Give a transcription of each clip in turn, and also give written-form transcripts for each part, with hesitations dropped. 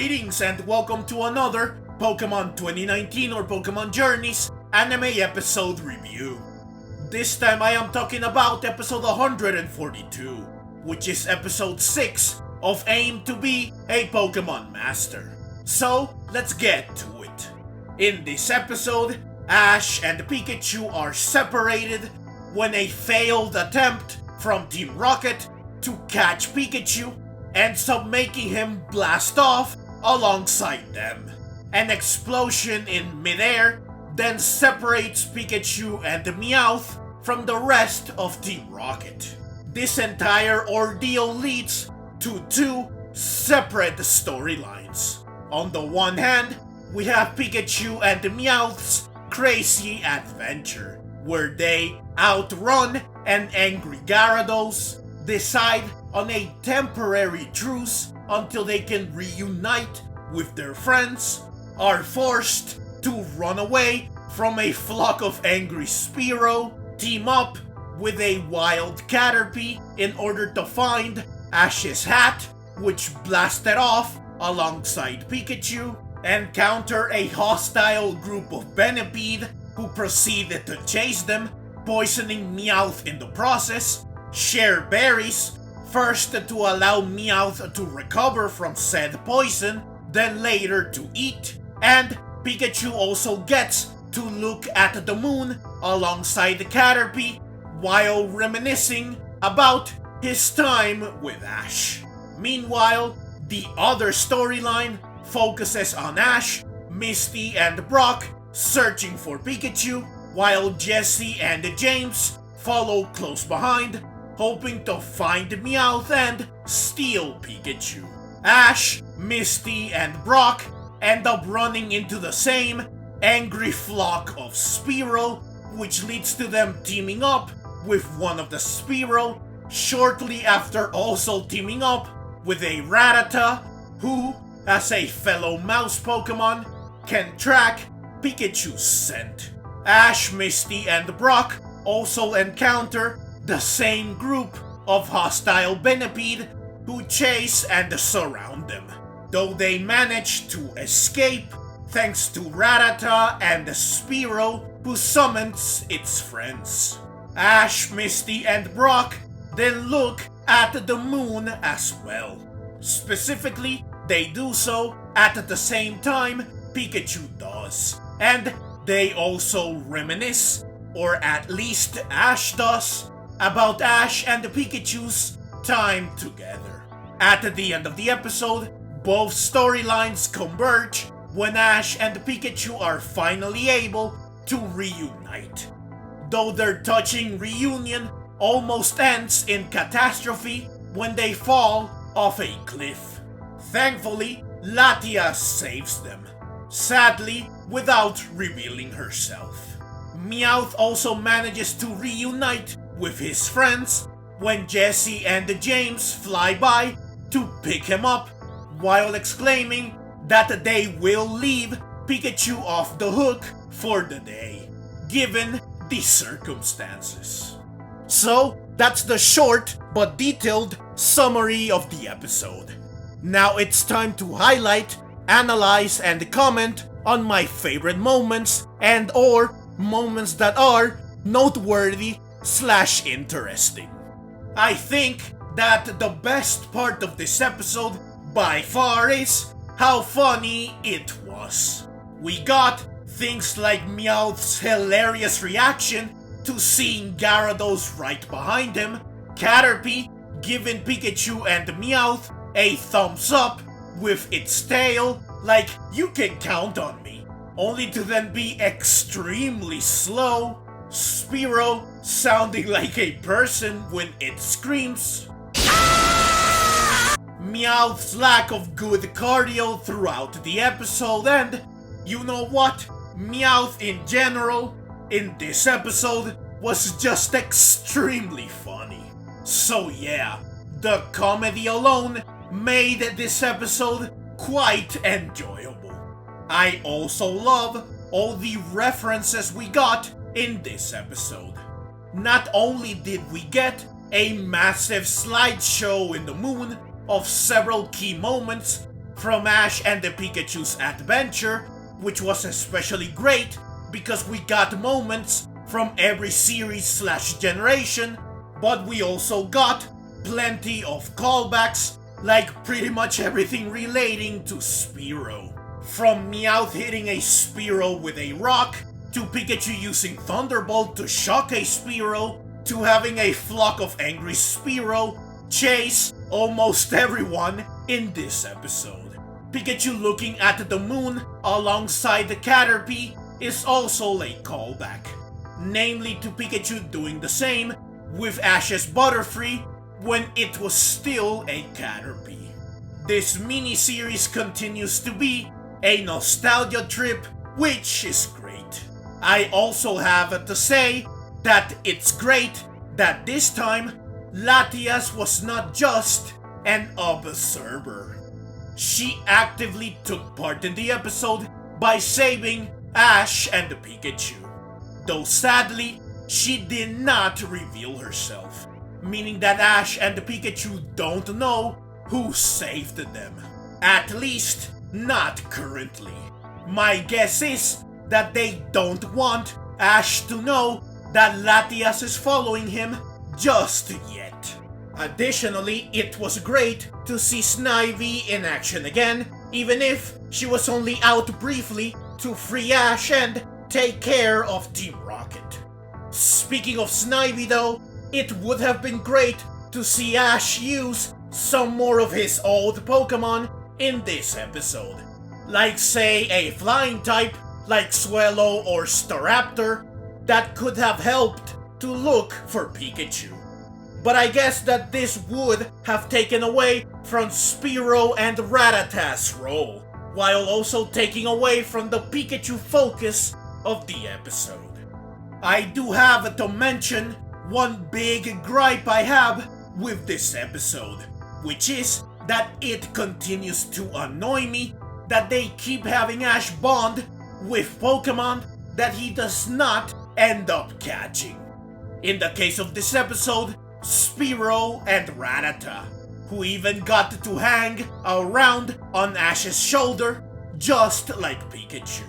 Greetings and welcome to another Pokemon 2019 or Pokemon Journeys anime episode review. This time I am talking about episode 142, which is episode 6 of Aim to be a Pokemon Master. So, let's get to it. In this episode, Ash and Pikachu are separated when a failed attempt from Team Rocket to catch Pikachu ends up making him blast off alongside them. An explosion in midair then separates Pikachu and Meowth from the rest of Team Rocket. This entire ordeal leads to two separate storylines. On the one hand, we have Pikachu and Meowth's crazy adventure, where they outrun an angry Gyarados, decide on a temporary truce until they can reunite with their friends, are forced to run away from a flock of angry Spearow, team up with a wild Caterpie in order to find Ash's hat, which blasted off alongside Pikachu, encounter a hostile group of Benepede who proceeded to chase them, poisoning Meowth in the process, share berries, first to allow Meowth to recover from said poison, then later to eat, and Pikachu also gets to look at the moon alongside the Caterpie while reminiscing about his time with Ash. Meanwhile, the other storyline focuses on Ash, Misty and Brock searching for Pikachu, while Jessie and James follow close behind, hoping to find Meowth and steal Pikachu. Ash, Misty, and Brock end up running into the same angry flock of Spearow, which leads to them teaming up with one of the Spearow, shortly after also teaming up with a Rattata, who, as a fellow mouse Pokemon, can track Pikachu's scent. Ash, Misty, and Brock also encounter the same group of hostile Benepede who chase and surround them, though they manage to escape thanks to Rattata and the Spearow who summons its friends. Ash, Misty, and Brock then look at the moon as well. Specifically, they do so at the same time Pikachu does, and they also reminisce, or at least Ash does, about Ash and Pikachu's time together. At the end of the episode, both storylines converge when Ash and Pikachu are finally able to reunite, though their touching reunion almost ends in catastrophe when they fall off a cliff. Thankfully, Latias saves them, sadly without revealing herself. Meowth also manages to reunite with his friends when Jessie and James fly by to pick him up, while exclaiming that they will leave Pikachu off the hook for the day, given the circumstances. So, that's the short but detailed summary of the episode. Now it's time to highlight, analyze, and comment on my favorite moments and or moments that are noteworthy / interesting. I think that the best part of this episode by far is how funny it was. We got things like Meowth's hilarious reaction to seeing Gyarados right behind him, Caterpie giving Pikachu and Meowth a thumbs up with its tail like you can count on me, only to then be extremely slow, Spearow sounding like a person when it screams, Meowth's lack of good cardio throughout the episode, and you know what? Meowth in general in this episode was just extremely funny. So yeah, the comedy alone made this episode quite enjoyable. I also love all the references we got in this episode. Not only did we get a massive slideshow in the moon of several key moments from Ash and the Pikachu's adventure, which was especially great because we got moments from every series/generation, but we also got plenty of callbacks, like pretty much everything relating to Spearow. From Meowth hitting a Spearow with a rock, to Pikachu using Thunderbolt to shock a Spearow, to having a flock of angry Spearow chase almost everyone in this episode. Pikachu looking at the moon alongside the Caterpie is also a callback, namely to Pikachu doing the same with Ash's Butterfree when it was still a Caterpie. This mini-series continues to be a nostalgia trip, which is great. I also have to say that it's great that this time Latias was not just an observer. She actively took part in the episode by saving Ash and the Pikachu. Though sadly, she did not reveal herself, meaning that Ash and the Pikachu don't know who saved them. At least, not currently. My guess is that they don't want Ash to know that Latias is following him just yet. Additionally, it was great to see Snivy in action again, even if she was only out briefly to free Ash and take care of Team Rocket. Speaking of Snivy though, it would have been great to see Ash use some more of his old Pokemon in this episode. Like say a flying type like Swellow or Staraptor that could have helped to look for Pikachu. But I guess that this would have taken away from Spearow and Rattata's role, while also taking away from the Pikachu focus of the episode. I do have to mention one big gripe I have with this episode, which is that it continues to annoy me that they keep having Ash bond with Pokemon that he does not end up catching. In the case of this episode, Spearow and Rattata, who even got to hang around on Ash's shoulder, just like Pikachu.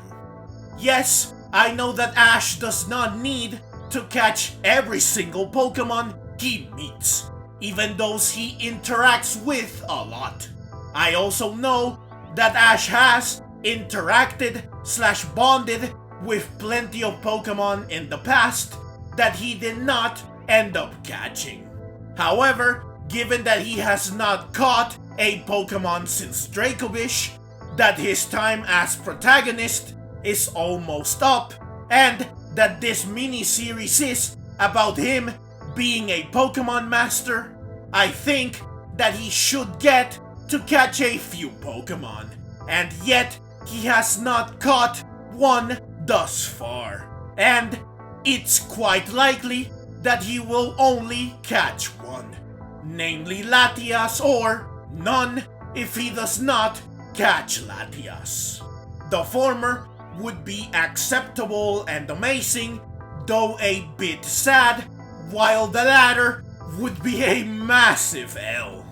Yes, I know that Ash does not need to catch every single Pokemon he meets, even those he interacts with a lot. I also know that Ash has interacted/bonded with plenty of Pokemon in the past that he did not end up catching. However, given that he has not caught a Pokemon since Dracovish, that his time as protagonist is almost up, and that this mini-series is about him being a Pokemon master, I think that he should get to catch a few Pokemon, and yet he has not caught one thus far, and it's quite likely that he will only catch one, namely Latias, or none if he does not catch Latias. The former would be acceptable and amazing, though a bit sad, while the latter would be a massive L.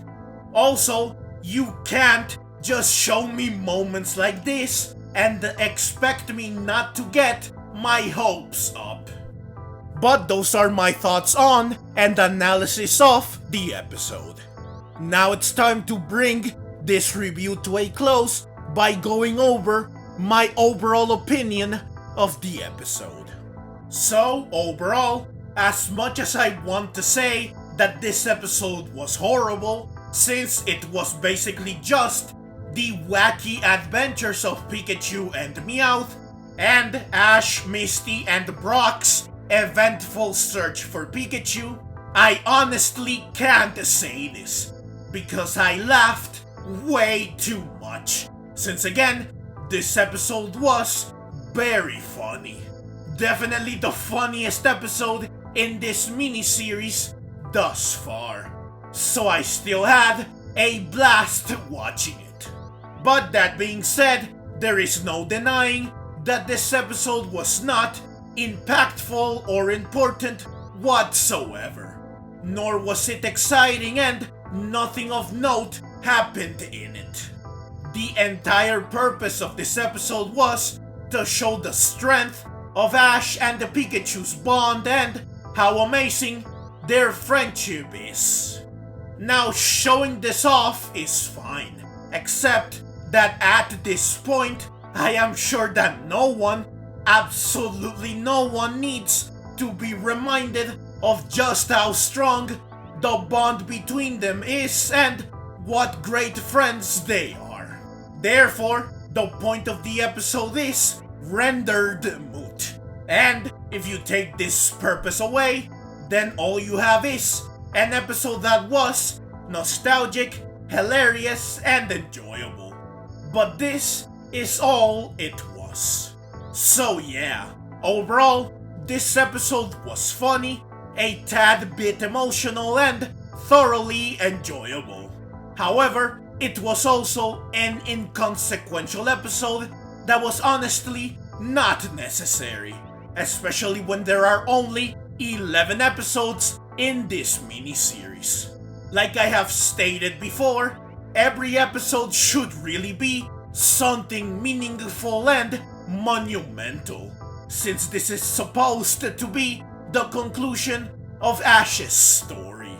Also, you can't just show me moments like this and expect me not to get my hopes up. But those are my thoughts on and analysis of the episode. Now it's time to bring this review to a close by going over my overall opinion of the episode. So, overall, as much as I want to say that this episode was horrible, since it was basically just the wacky adventures of Pikachu and Meowth, and Ash, Misty, and Brock's eventful search for Pikachu, I honestly can't say this, because I laughed way too much, since again, this episode was very funny. Definitely the funniest episode in this mini-series thus far, so I still had a blast watching it. But that being said, there is no denying that this episode was not impactful or important whatsoever, nor was it exciting, and nothing of note happened in it. The entire purpose of this episode was to show the strength of Ash and the Pikachu's bond and how amazing their friendship is. Now, showing this off is fine, except that at this point, I am sure that no one, absolutely no one, needs to be reminded of just how strong the bond between them is and what great friends they are. Therefore, the point of the episode is rendered moot. And if you take this purpose away, then all you have is an episode that was nostalgic, hilarious, and enjoyable. But this is all it was. So yeah, overall, this episode was funny, a tad bit emotional, and thoroughly enjoyable. However, it was also an inconsequential episode that was honestly not necessary, especially when there are only 11 episodes in this mini-series. Like I have stated before, every episode should really be something meaningful and monumental, since this is supposed to be the conclusion of Ash's story.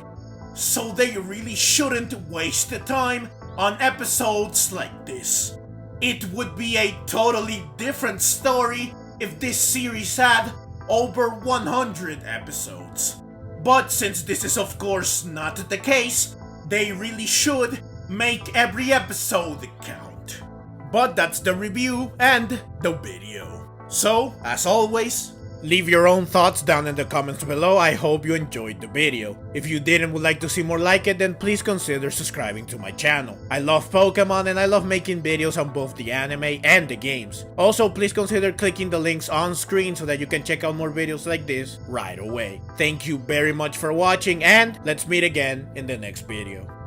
So they really shouldn't waste the time on episodes like this. It would be a totally different story if this series had over 100 episodes. But since this is of course not the case, they really should make every episode count. But that's the review and the video. So, as always, leave your own thoughts down in the comments below. I hope you enjoyed the video. If you did and would like to see more like it, then please consider subscribing to my channel. I love Pokemon and I love making videos on both the anime and the games. Also, please consider clicking the links on screen so that you can check out more videos like this right away. Thank you very much for watching, and let's meet again in the next video.